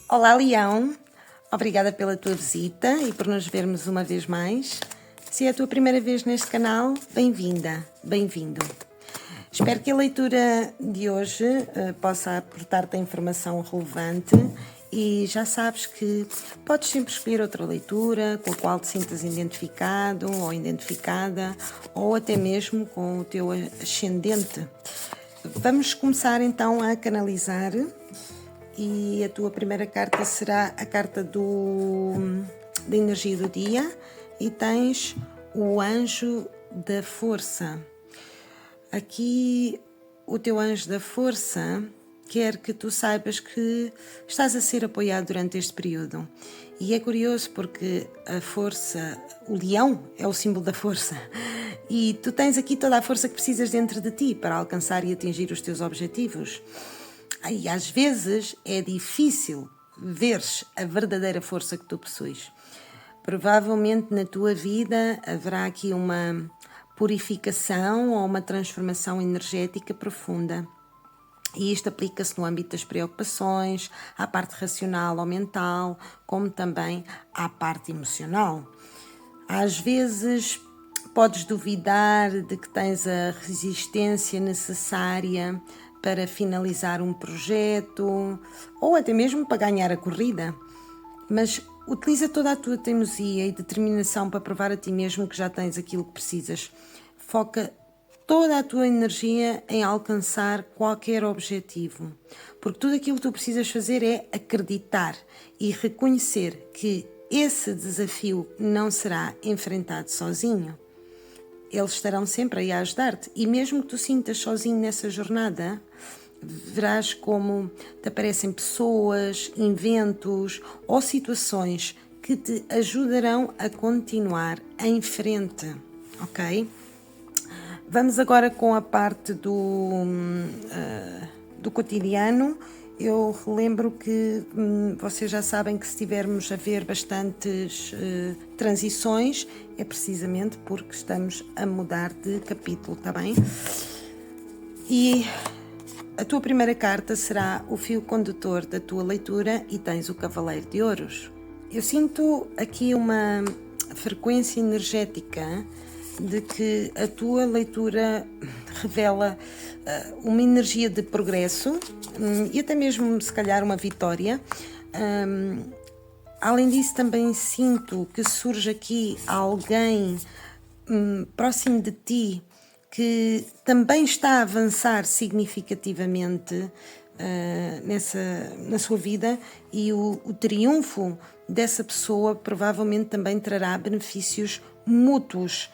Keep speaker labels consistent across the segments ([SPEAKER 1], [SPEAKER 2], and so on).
[SPEAKER 1] Olá, Leão! Obrigada pela tua visita e por nos vermos uma vez mais. Se é a tua primeira vez neste canal, bem-vinda, bem-vindo. Espero que a leitura de hoje possa aportar-te informação relevante e já sabes que podes sempre escolher outra leitura com a qual te sintas identificado ou identificada, ou até mesmo com o teu ascendente. Vamos começar então a canalizar. E a tua primeira carta será a carta da energia do dia e tens o anjo da força. Aqui o teu anjo da força quer que tu saibas que estás a ser apoiado durante este período. E é curioso porque a força, o leão é o símbolo da força. E tu tens aqui toda a força que precisas dentro de ti para alcançar e atingir os teus objetivos. E às vezes é difícil veres a verdadeira força que tu possuis. Provavelmente na tua vida haverá aqui uma purificação ou uma transformação energética profunda. E isto aplica-se no âmbito das preocupações, à parte racional ou mental, como também à parte emocional. Às vezes podes duvidar de que tens a resistência necessária para finalizar um projeto ou até mesmo para ganhar a corrida. Mas utiliza toda a tua teimosia e determinação para provar a ti mesmo que já tens aquilo que precisas. Foca toda a tua energia em alcançar qualquer objetivo. Porque tudo aquilo que tu precisas fazer é acreditar e reconhecer que esse desafio não será enfrentado sozinho. Eles estarão sempre aí a ajudar-te. E mesmo que tu sintas sozinho nessa jornada, verás como te aparecem pessoas, eventos ou situações que te ajudarão a continuar em frente, ok? Vamos agora com a parte do cotidiano. Eu relembro que vocês já sabem que se tivermos a ver bastantes transições, é precisamente porque estamos a mudar de capítulo, está bem? E a tua primeira carta será o fio condutor da tua leitura e tens o Cavaleiro de Ouros. Eu sinto aqui uma frequência energética de que a tua leitura revela uma energia de progresso e até mesmo, se calhar, uma vitória. Além disso, também sinto que surge aqui alguém próximo de ti que também está a avançar significativamente na sua vida e o triunfo dessa pessoa provavelmente também trará benefícios mútuos.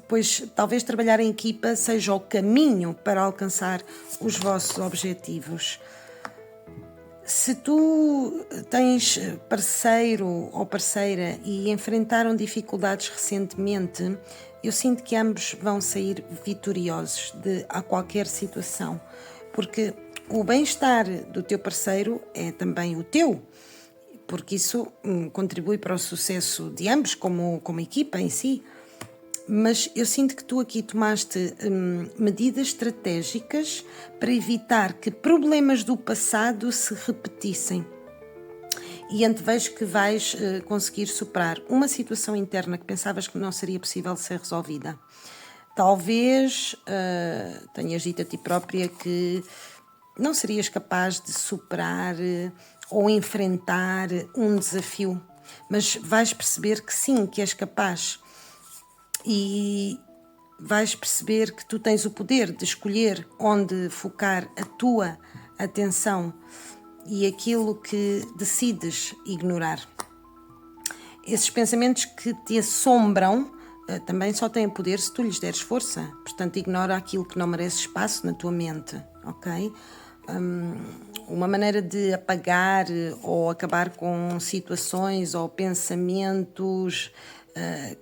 [SPEAKER 1] Pois talvez trabalhar em equipa seja o caminho para alcançar os vossos objetivos. Se tu tens parceiro ou parceira e enfrentaram dificuldades recentemente, eu sinto que ambos vão sair vitoriosos a qualquer situação, porque o bem-estar do teu parceiro é também o teu, porque isso contribui para o sucesso de ambos como equipa em si. Mas eu sinto que tu aqui tomaste medidas estratégicas para evitar que problemas do passado se repetissem. E antevejo que vais conseguir superar uma situação interna que pensavas que não seria possível ser resolvida. Talvez tenhas dito a ti própria que não serias capaz de superar ou enfrentar um desafio, mas vais perceber que sim, que és capaz. E vais perceber que tu tens o poder de escolher onde focar a tua atenção e aquilo que decides ignorar. Esses pensamentos que te assombram também só têm poder se tu lhes deres força. Portanto, ignora aquilo que não merece espaço na tua mente, ok? Uma maneira de apagar ou acabar com situações ou pensamentos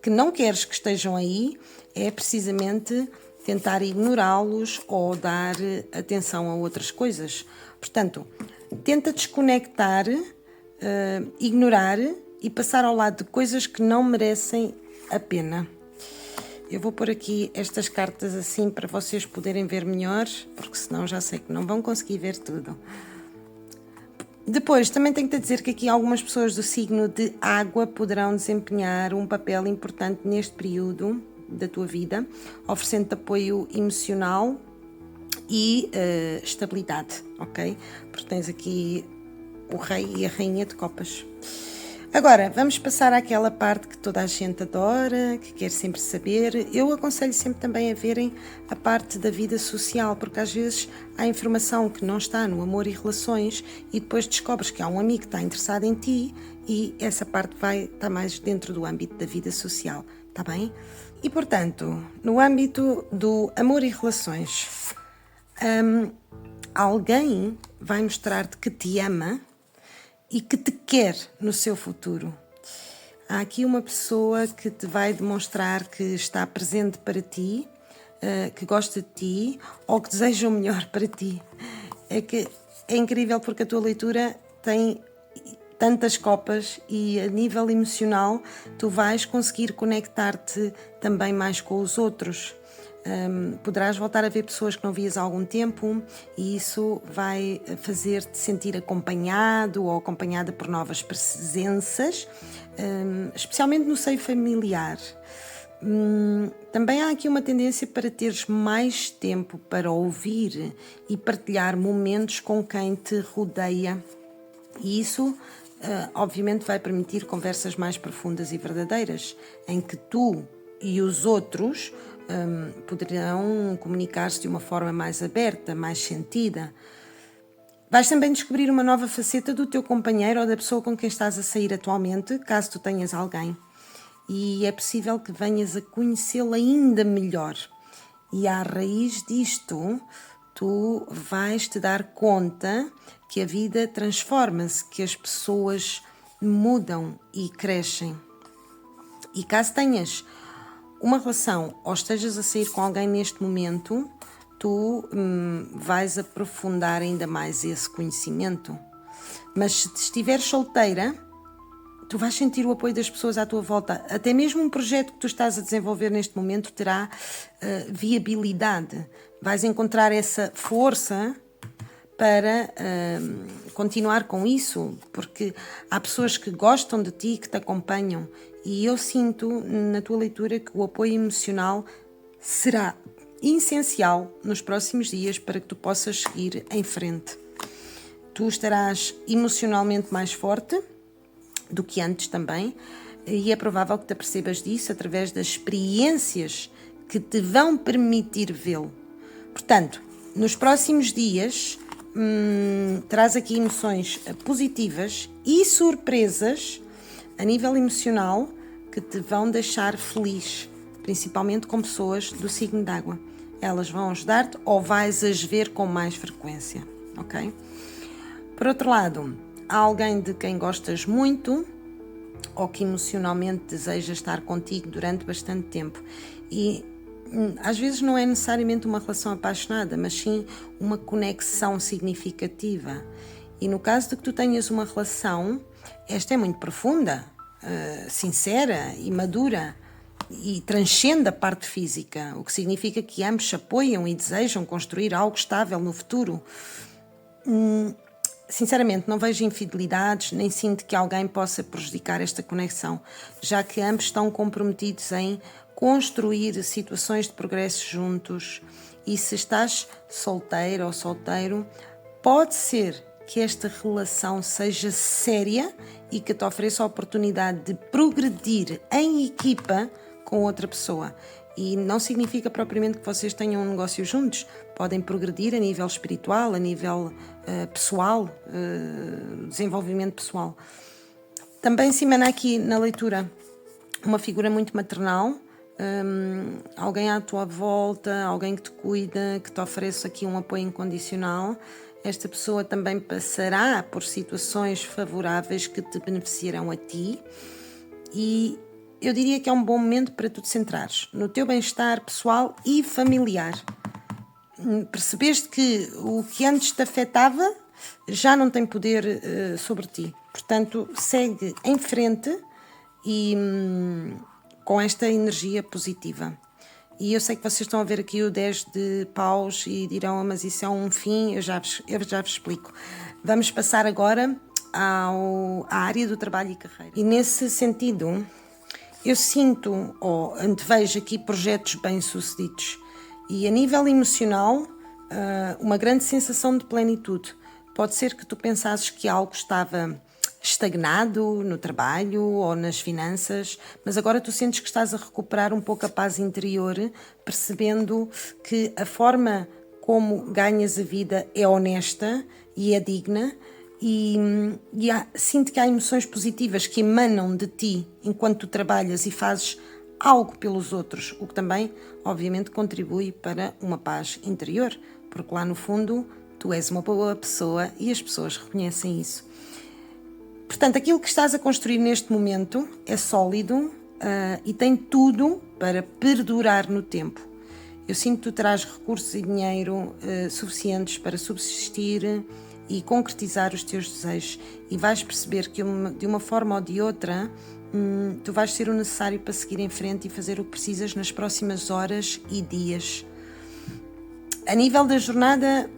[SPEAKER 1] que não queres que estejam aí é precisamente tentar ignorá-los ou dar atenção a outras coisas. Portanto, tenta desconectar, ignorar e passar ao lado de coisas que não merecem a pena. Eu vou pôr aqui estas cartas assim para vocês poderem ver melhor, porque senão já sei que não vão conseguir ver tudo. Depois, também tenho que te dizer que aqui algumas pessoas do signo de água poderão desempenhar um papel importante neste período da tua vida, oferecendo-te apoio emocional e estabilidade, ok? Porque tens aqui o rei e a rainha de copas. Agora, vamos passar àquela parte que toda a gente adora, que quer sempre saber. Eu aconselho sempre também a verem a parte da vida social, porque às vezes há informação que não está no amor e relações e depois descobres que há um amigo que está interessado em ti e essa parte vai estar mais dentro do âmbito da vida social, está bem? E portanto, no âmbito do amor e relações, alguém vai mostrar-te que te ama e que te quer no seu futuro. Há aqui uma pessoa que te vai demonstrar que está presente para ti, que gosta de ti ou que deseja o melhor para ti. É incrível porque a tua leitura tem tantas copas e a nível emocional tu vais conseguir conectar-te também mais com os outros. Poderás voltar a ver pessoas que não vias há algum tempo e isso vai fazer-te sentir acompanhado ou acompanhada por novas presenças, especialmente no seio familiar. Também há aqui uma tendência para teres mais tempo para ouvir e partilhar momentos com quem te rodeia e isso obviamente vai permitir conversas mais profundas e verdadeiras em que tu e os outros poderão comunicar-se de uma forma mais aberta, mais sentida. Vais também descobrir uma nova faceta do teu companheiro ou da pessoa com quem estás a sair atualmente, caso tu tenhas alguém. E é possível que venhas a conhecê-lo ainda melhor. E à raiz disto, tu vais te dar conta que a vida transforma-se, que as pessoas mudam e crescem. E caso tenhas uma relação ou estejas a sair com alguém neste momento, tu vais aprofundar ainda mais esse conhecimento. Mas se estiveres solteira, tu vais sentir o apoio das pessoas à tua volta. Até mesmo um projeto que tu estás a desenvolver neste momento terá viabilidade. Vais encontrar essa força para continuar com isso, porque há pessoas que gostam de ti, que te acompanham, e eu sinto na tua leitura que o apoio emocional será essencial nos próximos dias para que tu possas seguir em frente. Tu estarás emocionalmente mais forte do que antes também, e é provável que te apercebas disso através das experiências que te vão permitir vê-lo. Portanto, nos próximos dias traz aqui emoções positivas e surpresas a nível emocional que te vão deixar feliz, principalmente com pessoas do signo de água. Elas vão ajudar-te ou vais as ver com mais frequência, ok? Por outro lado, há alguém de quem gostas muito ou que emocionalmente deseja estar contigo durante bastante tempo e às vezes não é necessariamente uma relação apaixonada, mas sim uma conexão significativa. E no caso de que tu tenhas uma relação, esta é muito profunda, sincera e madura e transcende a parte física, o que significa que ambos se apoiam e desejam construir algo estável no futuro. Sinceramente, não vejo infidelidades, nem sinto que alguém possa prejudicar esta conexão, já que ambos estão comprometidos em construir situações de progresso juntos. E se estás solteira ou solteiro, pode ser que esta relação seja séria e que te ofereça a oportunidade de progredir em equipa com outra pessoa. E não significa propriamente que vocês tenham um negócio juntos. Podem progredir a nível espiritual, a nível pessoal, desenvolvimento pessoal. Também se emana aqui na leitura uma figura muito maternal, alguém à tua volta, alguém que te cuida, que te oferece aqui um apoio incondicional. Esta pessoa também passará por situações favoráveis que te beneficiarão a ti e eu diria que é um bom momento para tu te centrares no teu bem-estar pessoal e familiar. Percebeste que o que antes te afetava já não tem poder sobre ti. Portanto, segue em frente e com esta energia positiva. E eu sei que vocês estão a ver aqui o 10 de paus e dirão, mas isso é um fim, eu já vos explico. Vamos passar agora à área do trabalho e carreira. E nesse sentido, eu sinto ou antevejo aqui projetos bem-sucedidos. E a nível emocional, uma grande sensação de plenitude. Pode ser que tu pensasses que algo estava estagnado no trabalho ou nas finanças, mas agora tu sentes que estás a recuperar um pouco a paz interior, percebendo que a forma como ganhas a vida é honesta e é digna, e sinto que há emoções positivas que emanam de ti enquanto tu trabalhas e fazes algo pelos outros, o que também, obviamente, contribui para uma paz interior, porque lá no fundo tu és uma boa pessoa e as pessoas reconhecem isso. Portanto, aquilo que estás a construir neste momento é sólido e tem tudo para perdurar no tempo. Eu sinto que tu terás recursos e dinheiro suficientes para subsistir e concretizar os teus desejos, e vais perceber que de uma forma ou de outra tu vais ter o necessário para seguir em frente e fazer o que precisas nas próximas horas e dias. A nível da jornada,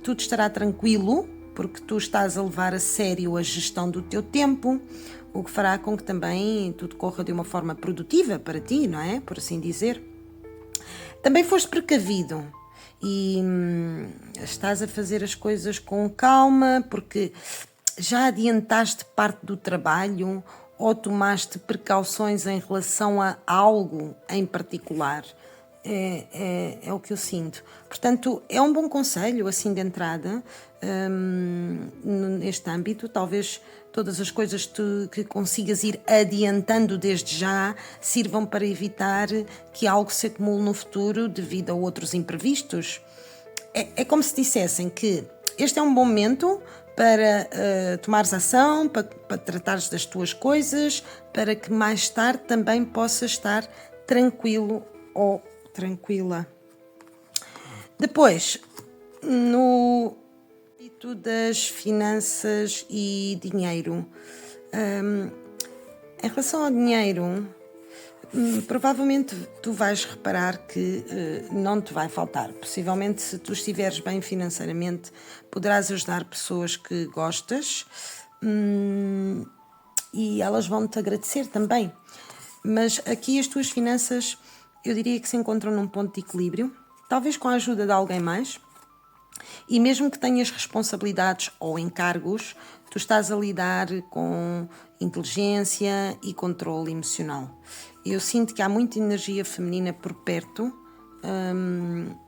[SPEAKER 1] tudo estará tranquilo, porque tu estás a levar a sério a gestão do teu tempo, o que fará com que também tudo corra de uma forma produtiva para ti, não é? Por assim dizer. Também foste precavido e estás a fazer as coisas com calma, porque já adiantaste parte do trabalho ou tomaste precauções em relação a algo em particular. É o que eu sinto. Portanto, é um bom conselho, assim, de entrada, neste âmbito. Talvez todas as coisas que consigas ir adiantando desde já sirvam para evitar que algo se acumule no futuro devido a outros imprevistos. É como se dissessem que este é um bom momento para tomares ação, para tratares das tuas coisas, para que mais tarde também possas estar tranquilo ou tranquila. Depois, no âmbito das finanças e dinheiro, em relação ao dinheiro, provavelmente tu vais reparar que não te vai faltar. Possivelmente, se tu estiveres bem financeiramente, poderás ajudar pessoas que gostas e elas vão-te agradecer também. Mas aqui as tuas finanças, eu diria que se encontram num ponto de equilíbrio, talvez com a ajuda de alguém mais, e mesmo que tenhas responsabilidades ou encargos, tu estás a lidar com inteligência e controle emocional. Eu sinto que há muita energia feminina por perto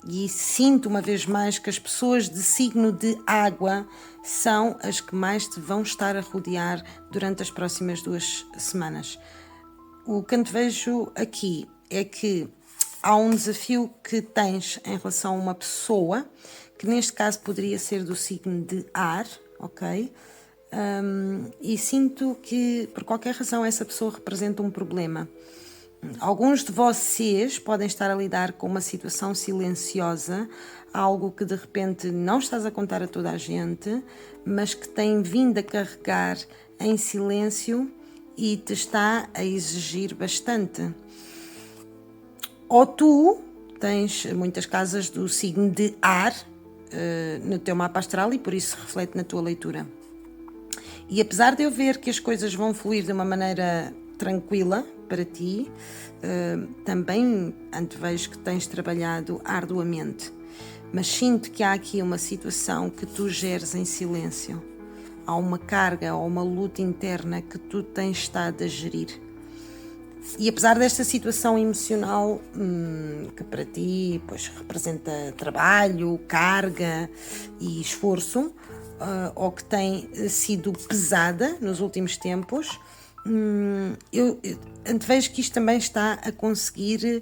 [SPEAKER 1] e sinto uma vez mais que as pessoas de signo de água são as que mais te vão estar a rodear durante as próximas 2 semanas. O que eu te vejo aqui é que há um desafio que tens em relação a uma pessoa, que neste caso poderia ser do signo de ar, ok? E sinto que, por qualquer razão, essa pessoa representa um problema. Alguns de vocês podem estar a lidar com uma situação silenciosa, algo que de repente não estás a contar a toda a gente, mas que tem vindo a carregar em silêncio e te está a exigir bastante. Ou tu tens muitas casas do signo de ar no teu mapa astral e por isso reflete na tua leitura. E apesar de eu ver que as coisas vão fluir de uma maneira tranquila para ti, também antevejo que tens trabalhado arduamente. Mas sinto que há aqui uma situação que tu geres em silêncio. Há uma carga ou uma luta interna que tu tens estado a gerir. E apesar desta situação emocional que para ti pois, representa trabalho, carga e esforço, ou que tem sido pesada nos últimos tempos, eu antevejo que isto também está a conseguir,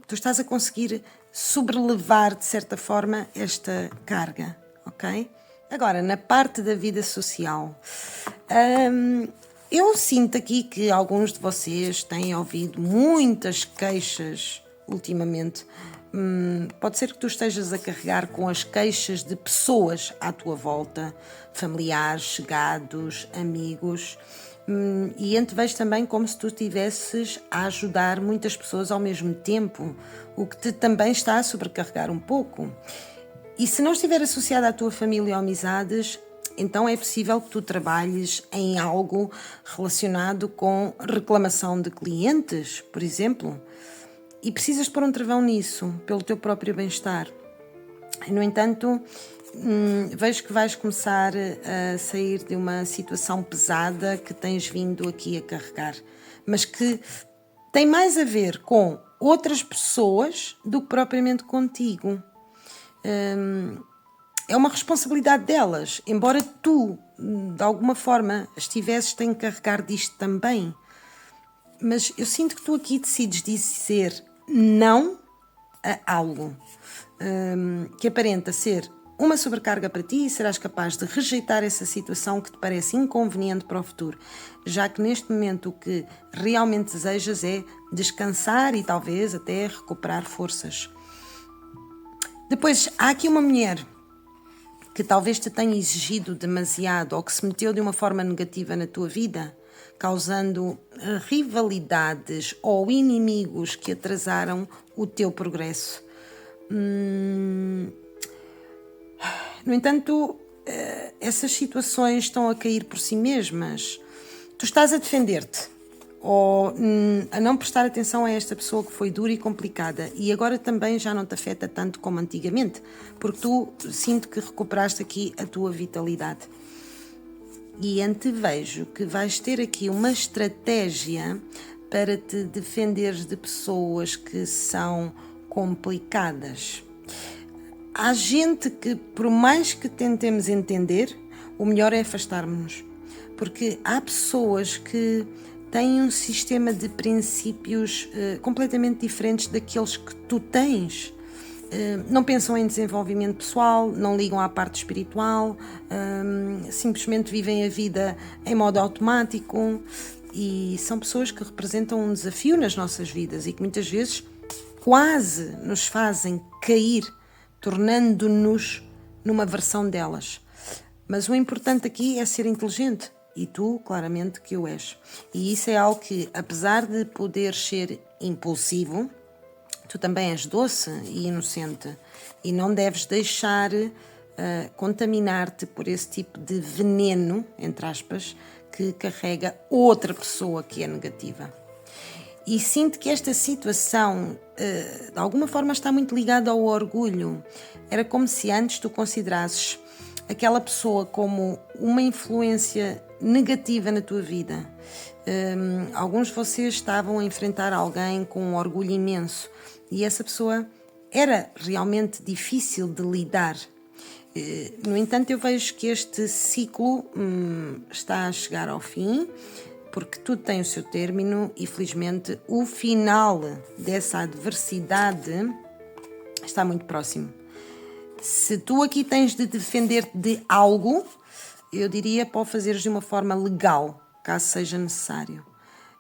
[SPEAKER 1] tu estás a conseguir sobrelevar de certa forma esta carga, ok? Agora, na parte da vida social, eu sinto aqui que alguns de vocês têm ouvido muitas queixas ultimamente. Pode ser que tu estejas a carregar com as queixas de pessoas à tua volta, familiares, chegados, amigos, E antevejo também como se tu estivesses a ajudar muitas pessoas ao mesmo tempo, o que te também está a sobrecarregar um pouco. E se não estiver associado à tua família ou amizades, então é possível que tu trabalhes em algo relacionado com reclamação de clientes, por exemplo, e precisas pôr um travão nisso, pelo teu próprio bem-estar. No entanto, vejo que vais começar a sair de uma situação pesada que tens vindo aqui a carregar, mas que tem mais a ver com outras pessoas do que propriamente contigo. É uma responsabilidade delas, embora tu, de alguma forma, estivesses a encarregar disto também. Mas eu sinto que tu aqui decides dizer não a algo que aparenta ser uma sobrecarga para ti e serás capaz de rejeitar essa situação que te parece inconveniente para o futuro, já que neste momento o que realmente desejas é descansar e talvez até recuperar forças. Depois, há aqui uma mulher que talvez te tenha exigido demasiado ou que se meteu de uma forma negativa na tua vida, causando rivalidades ou inimigos que atrasaram o teu progresso. No entanto, essas situações estão a cair por si mesmas. Tu estás a defender-te ou a não prestar atenção a esta pessoa que foi dura e complicada e agora também já não te afeta tanto como antigamente, porque tu sinto que recuperaste aqui a tua vitalidade. E antevejo que vais ter aqui uma estratégia para te defenderes de pessoas que são complicadas. Há gente que, por mais que tentemos entender, o melhor é afastarmos-nos, porque há pessoas que têm um sistema de princípios completamente diferentes daqueles que tu tens. Não pensam em desenvolvimento pessoal, não ligam à parte espiritual, simplesmente vivem a vida em modo automático e são pessoas que representam um desafio nas nossas vidas e que muitas vezes quase nos fazem cair, tornando-nos numa versão delas. Mas o importante aqui é ser inteligente e tu, claramente, que o és. E isso é algo que, apesar de poder ser impulsivo, tu também és doce e inocente e não deves deixar contaminar-te por esse tipo de veneno, entre aspas, que carrega outra pessoa que é negativa. E sinto que esta situação, de alguma forma, está muito ligada ao orgulho. Era como se antes tu considerasses aquela pessoa como uma influência negativa na tua vida. Alguns de vocês estavam a enfrentar alguém com um orgulho imenso e essa pessoa era realmente difícil de lidar. No entanto, eu vejo que este ciclo está a chegar ao fim, porque tudo tem o seu término e, felizmente, o final dessa adversidade está muito próximo. Se tu aqui tens de defender-te de algo, eu diria para o fazeres de uma forma legal, caso seja necessário.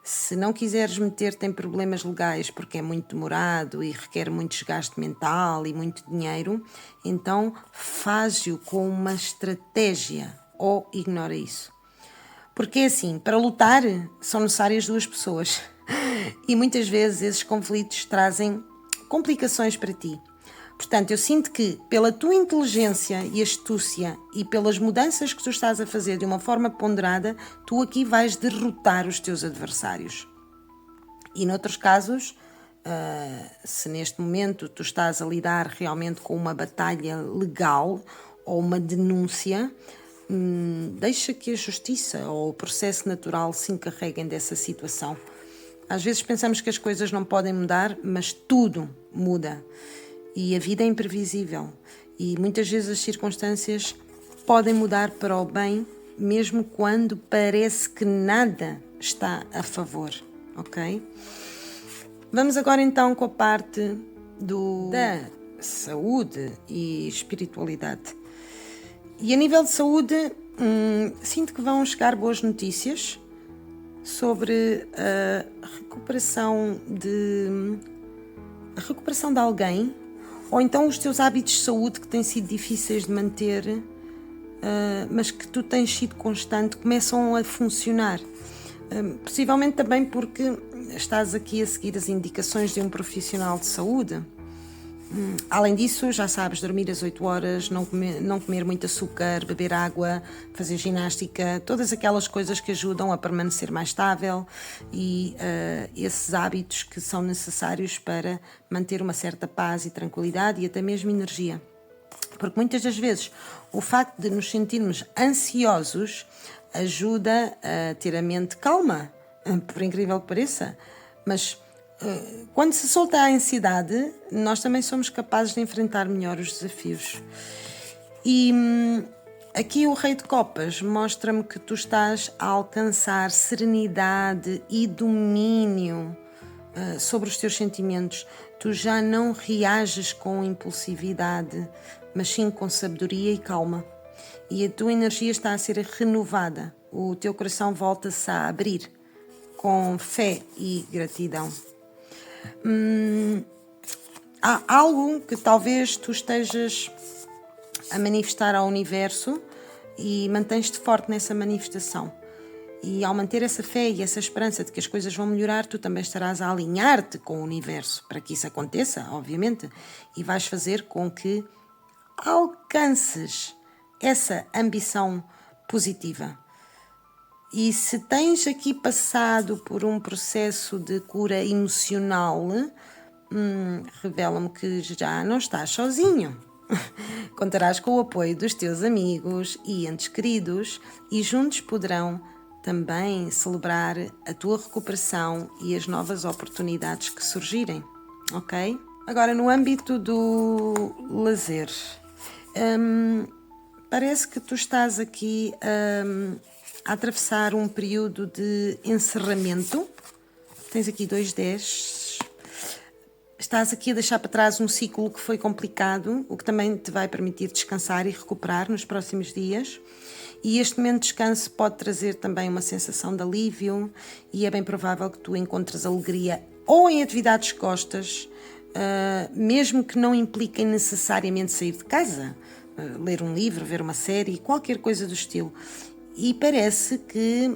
[SPEAKER 1] Se não quiseres meter-te em problemas legais porque é muito demorado e requer muito desgaste mental e muito dinheiro, então faz-o com uma estratégia ou ignora isso. Porque é assim, para lutar são necessárias duas pessoas e muitas vezes esses conflitos trazem complicações para ti. Portanto, eu sinto que pela tua inteligência e astúcia e pelas mudanças que tu estás a fazer de uma forma ponderada, tu aqui vais derrotar os teus adversários. E noutros casos, se neste momento tu estás a lidar realmente com uma batalha legal ou uma denúncia, deixa que a justiça ou o processo natural se encarreguem dessa situação. Às vezes pensamos que as coisas não podem mudar, mas tudo muda. E a vida é imprevisível e muitas vezes as circunstâncias podem mudar para o bem, mesmo quando parece que nada está a favor, ok? Vamos agora então com a parte da saúde e espiritualidade. E a nível de saúde, sinto que vão chegar boas notícias sobre a recuperação de alguém, ou então os teus hábitos de saúde que têm sido difíceis de manter, mas que tu tens sido constante, começam a funcionar. Possivelmente também porque estás aqui a seguir as indicações de um profissional de saúde. Além disso, já sabes, dormir às 8 horas, não comer muito açúcar, beber água, fazer ginástica, todas aquelas coisas que ajudam a permanecer mais estável e esses hábitos que são necessários para manter uma certa paz e tranquilidade e até mesmo energia. Porque muitas das vezes o facto de nos sentirmos ansiosos ajuda a ter a mente calma, por incrível que pareça, mas quando se solta a ansiedade, nós também somos capazes de enfrentar melhor os desafios. E aqui o Rei de Copas mostra-me que tu estás a alcançar serenidade e domínio sobre os teus sentimentos. Tu já não reages com impulsividade, mas sim com sabedoria e calma. E a tua energia está a ser renovada. O teu coração volta-se a abrir com fé e gratidão. Há algo que talvez tu estejas a manifestar ao universo e mantens-te forte nessa manifestação. E ao manter essa fé e essa esperança de que as coisas vão melhorar, tu também estarás a alinhar-te com o universo para que isso aconteça, obviamente, e vais fazer com que alcances essa ambição positiva. E se tens aqui passado por um processo de cura emocional, revela-me que já não estás sozinho. Contarás com o apoio dos teus amigos e entes queridos e juntos poderão também celebrar a tua recuperação e as novas oportunidades que surgirem, ok? Agora, no âmbito do lazer, parece que tu estás aqui a atravessar um período de encerramento. Tens aqui 2 10. Estás aqui a deixar para trás um ciclo que foi complicado, o que também te vai permitir descansar e recuperar nos próximos dias. E este momento de descanso pode trazer também uma sensação de alívio e é bem provável que tu encontres alegria ou em atividades que gostas, mesmo que não impliquem necessariamente sair de casa, ler um livro, ver uma série, qualquer coisa do estilo. E parece que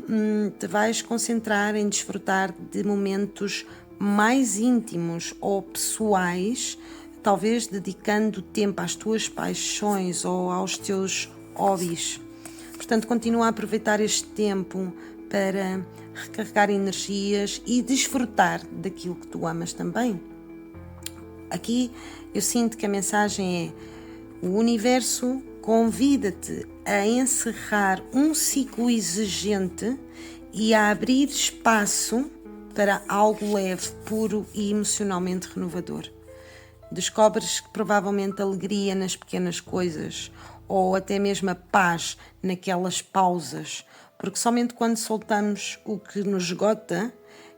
[SPEAKER 1] te vais concentrar em desfrutar de momentos mais íntimos ou pessoais, talvez dedicando tempo às tuas paixões ou aos teus hobbies. Portanto, continua a aproveitar este tempo para recarregar energias e desfrutar daquilo que tu amas também. Aqui eu sinto que a mensagem é: o universo convida-te a encerrar um ciclo exigente e a abrir espaço para algo leve, puro e emocionalmente renovador. Descobres que provavelmente alegria nas pequenas coisas ou até mesmo a paz naquelas pausas, porque somente quando soltamos o que nos esgota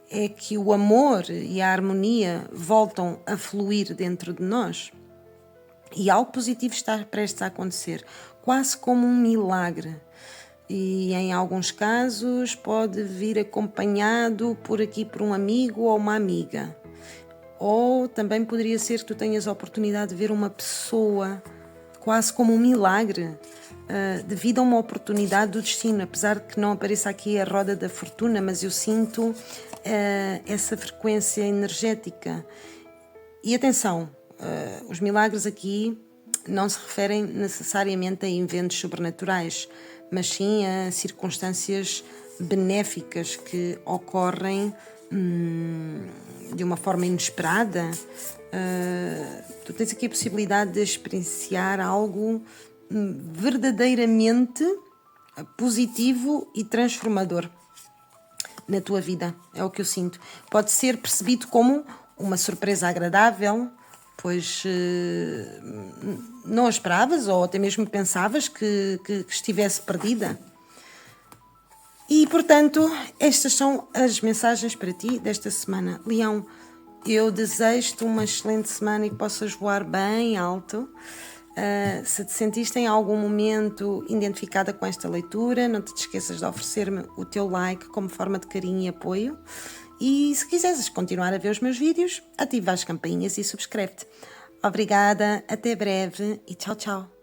[SPEAKER 1] é que o amor e a harmonia voltam a fluir dentro de nós. E algo positivo está prestes a acontecer, quase como um milagre. E em alguns casos pode vir acompanhado por um amigo ou uma amiga. Ou também poderia ser que tu tenhas a oportunidade de ver uma pessoa, quase como um milagre, devido a uma oportunidade do destino. Apesar de que não apareça aqui a roda da fortuna, mas eu sinto essa frequência energética. E atenção, os milagres aqui não se referem necessariamente a eventos sobrenaturais, mas sim a circunstâncias benéficas que ocorrem de uma forma inesperada. Tu tens aqui a possibilidade de experienciar algo verdadeiramente positivo e transformador na tua vida, é o que eu sinto. Pode ser percebido como uma surpresa agradável, pois não a esperavas ou até mesmo pensavas que estivesse perdida. E, portanto, estas são as mensagens para ti desta semana. Leão, eu desejo-te uma excelente semana e que possas voar bem alto. Se te sentiste em algum momento identificada com esta leitura, não te esqueças de oferecer-me o teu like como forma de carinho e apoio. E se quiseres continuar a ver os meus vídeos, ativa as campainhas e subscreve-te. Obrigada, até breve e tchau, tchau.